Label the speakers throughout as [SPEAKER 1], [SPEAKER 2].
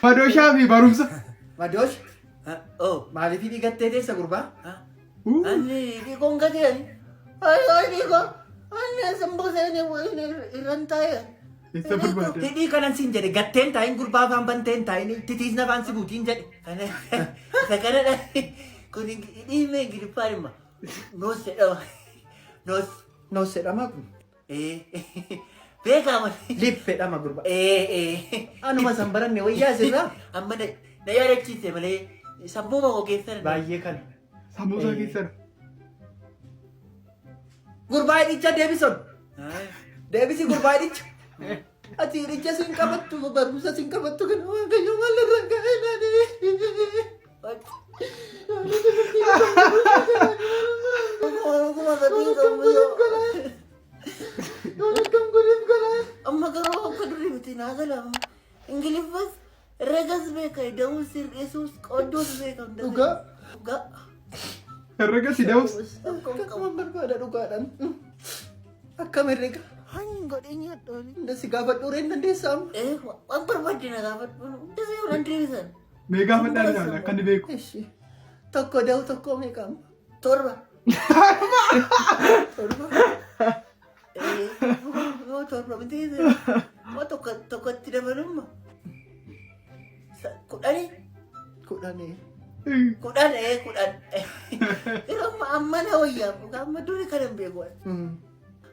[SPEAKER 1] Madooshaa fi barumsa.
[SPEAKER 2] Madoosh. Oh, maaliif dhiigattee teessa gurbaa? Ani dhiigoon gateen. Ay dhiigoo. Ani sambuuseen irraan taa'e.
[SPEAKER 1] Isa barbaade.
[SPEAKER 2] Tidhii kanan siin jedhe gatteen taa'in gurbaa afaan banteen taa'in titiisna afaan si buutiin jedhe. Isa kanadha. Kun dhiimee giriffaan himma. Noos jedhama. Noos jedhama kun. Beekama. Lippeedhama gurbaa. Anuma san baranne wayyaa sirraa. Amma na yaadachiise malee sammuu ma ogeessan. Baay'ee kana.
[SPEAKER 1] Sammuu isaa keessan.
[SPEAKER 2] Gurbaa hidhicha deebison. Deebisi gurbaa hidhicha. Ati hidhicha sin qabattu barumsa sin qabattu kana waaqayyo maalirra ga'eenani. Amma garuu akka durii miti naa galama. Ingiliffas regas beeka da'uu sirreessuus qooddoos beeka. Dhugaa.
[SPEAKER 1] Herrega si da'uus.
[SPEAKER 2] Akkam barbaada dhugaadhaan. Akkam herrega. Hani godheenyaa dhooni. Ndasi gaafadhu reen dandeessaam. Waan barbaadde na gaafadhu. Ndasi yoo nan deebisan.
[SPEAKER 1] Mee gaafadhaan ilaala akka inni beeku.
[SPEAKER 2] Tokko da'u tokko meeqam? Torba. Yoo torba miti moo tokkotti dabalumma. Kudhan. Amma na wayyaa amma duri kanan beeku.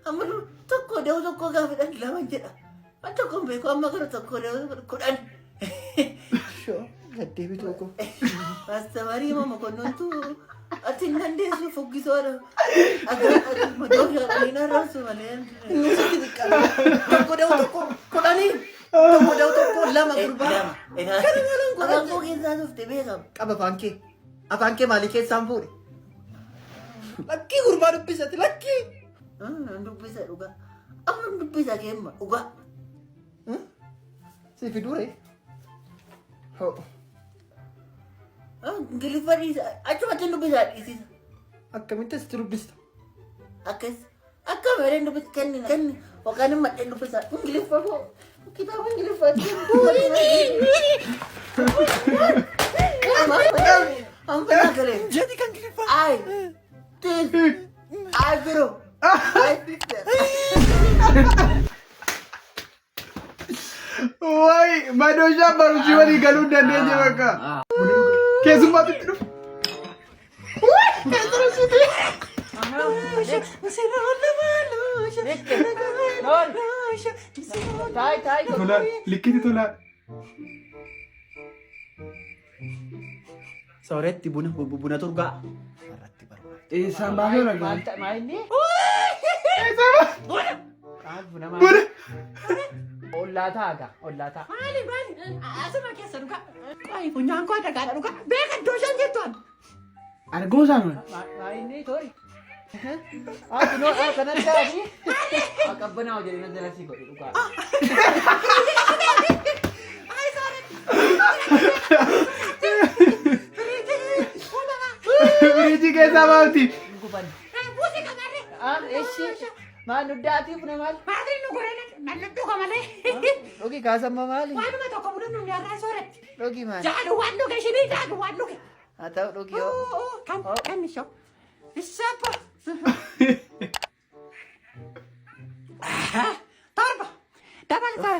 [SPEAKER 2] Amma tokko da'u tokko gaafadhan lama jedha. Waan tokko hin beeku amma gara tokko da'u kudhan. Gaddeebi tokko. Astamarii mama konnontu ati hin dandeessu foggisoodha. Madooshaa dhaliina raabsu malee. Tokko da'u tokko kudhanii. Tokko da'u tokko lama gurbaa. Afaan koo keessaa dhufte beekama. Qaba afaan kee. Afaan kee maalii keessaan fuudhe? Lakkii gurbaa dubbisati lakkii. Dubbisa dhugaa. Amma dubbisa keemma dhugaa. Si fidure. Ingiliffa dhiisa. Achumatti dubbisa dhiisisa. Akkamitti asitti dubbista? Akka meereen dubbisa kenni. Yookaan immoo madheen dubbisa. Ingiliffa moo kitaaba Ingiliffaatti. Ampana galee. Jadi kan Ingiliffa. Ay biro.
[SPEAKER 1] Wai, madooshaa barumsi walii galuu dandeenya bakka. Keessummaatti itti dhufu. Tola, likkiti tola.
[SPEAKER 2] Sooretti buna turgaa.
[SPEAKER 1] Isaan baay'ee ragaa.
[SPEAKER 2] Maayini? Buna. Ollaataa aga, ollaataa.
[SPEAKER 3] Maali? Asuma keessa dhugaa. Qoyi funyaan koo dhagaadha dhugaa. Beeka iddoo shan jettuun.
[SPEAKER 1] Argoo isaan wal.
[SPEAKER 2] Maayini tori. Kunoo kanan daafi. Qabbanaa hojii nan dalasii godhe dhugaa.
[SPEAKER 1] Biriiji keessaa baafti.
[SPEAKER 2] Guban.
[SPEAKER 3] Buusi kamarre.
[SPEAKER 2] Eshi maal nuddaatiif na maal?
[SPEAKER 3] Maadri nu goree nalladdu kamalee.
[SPEAKER 2] Dhogi kaasamma maali?
[SPEAKER 3] Waanuma tokko buna nu nyaarraa sooratti.
[SPEAKER 2] Dhogi maali?
[SPEAKER 3] Jaadu waan dhuge shinii jaadu waan dhuge.
[SPEAKER 2] Haa ta'u dhogi yoo.
[SPEAKER 3] Kan ishoo. Ishaapa. Torba. Dabalataa.